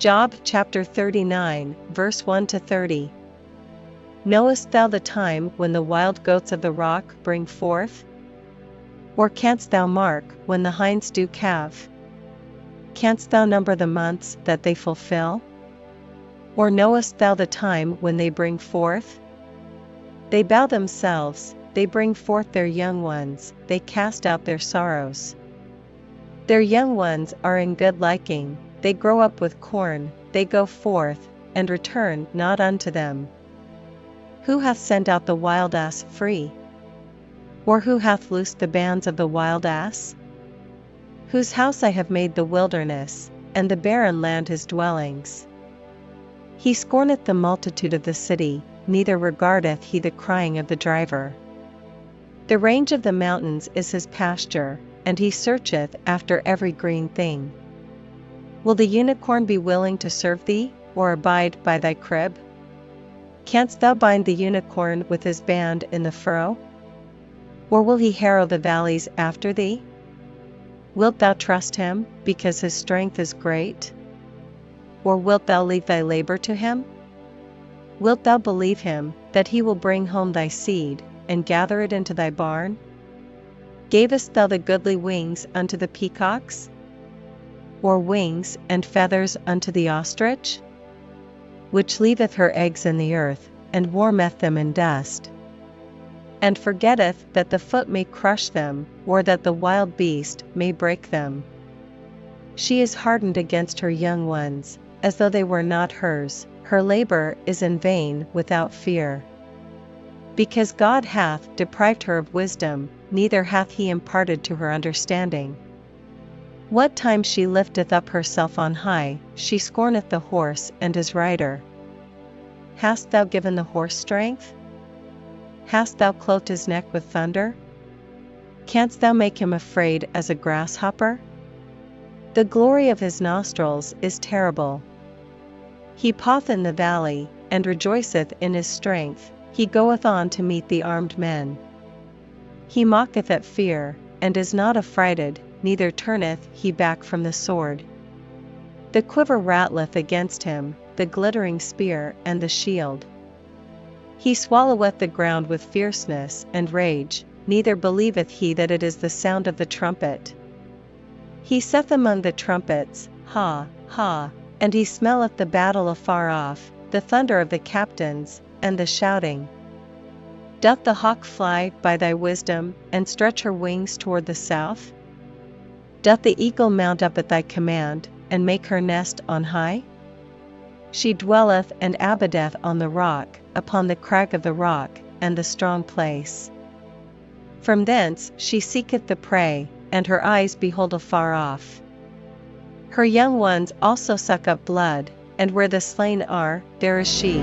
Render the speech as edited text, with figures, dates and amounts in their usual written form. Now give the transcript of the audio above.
Job chapter 39, verse 1-30. Knowest thou the time when the wild goats of the rock bring forth? Or canst thou mark when the hinds do calve? Canst thou number the months that they fulfill? Or knowest thou the time when they bring forth? They bow themselves, they bring forth their young ones, they cast out their sorrows. Their young ones are in good liking, they grow up with corn, they go forth, and return not unto them. Who hath sent out the wild ass free? Or who hath loosed the bands of the wild ass? Whose house I have made the wilderness, and the barren land his dwellings. He scorneth the multitude of the city, neither regardeth he the crying of the driver. The range of the mountains is his pasture, and he searcheth after every green thing. Will the unicorn be willing to serve thee, or abide by thy crib? Canst thou bind the unicorn with his band in the furrow? Or will he harrow the valleys after thee? Wilt thou trust him, because his strength is great? Or wilt thou leave thy labor to him? Wilt thou believe him, that he will bring home thy seed, and gather it into thy barn? Gavest thou the goodly wings unto the peacocks? Or wings and feathers unto the ostrich? Which leaveth her eggs in the earth, and warmeth them in dust, and forgetteth that the foot may crush them, or that the wild beast may break them. She is hardened against her young ones, as though they were not hers, her labor is in vain without fear. Because God hath deprived her of wisdom, neither hath he imparted to her understanding. What time she lifteth up herself on high, she scorneth the horse and his rider. Hast thou given the horse strength? Hast thou clothed his neck with thunder? Canst thou make him afraid as a grasshopper? The glory of his nostrils is terrible. He paugheth in the valley, and rejoiceth in his strength, he goeth on to meet the armed men. He mocketh at fear, and is not affrighted, neither turneth he back from the sword. The quiver rattleth against him, the glittering spear and the shield. He swalloweth the ground with fierceness and rage, neither believeth he that it is the sound of the trumpet. He saith among the trumpets, Ha, ha, and he smelleth the battle afar off, the thunder of the captains, and the shouting. Doth the hawk fly by thy wisdom, and stretch her wings toward the south? Doth the eagle mount up at thy command, and make her nest on high? She dwelleth and abideth on the rock, upon the crag of the rock, and the strong place. From thence she seeketh the prey, and her eyes behold afar off. Her young ones also suck up blood, and where the slain are, there is she.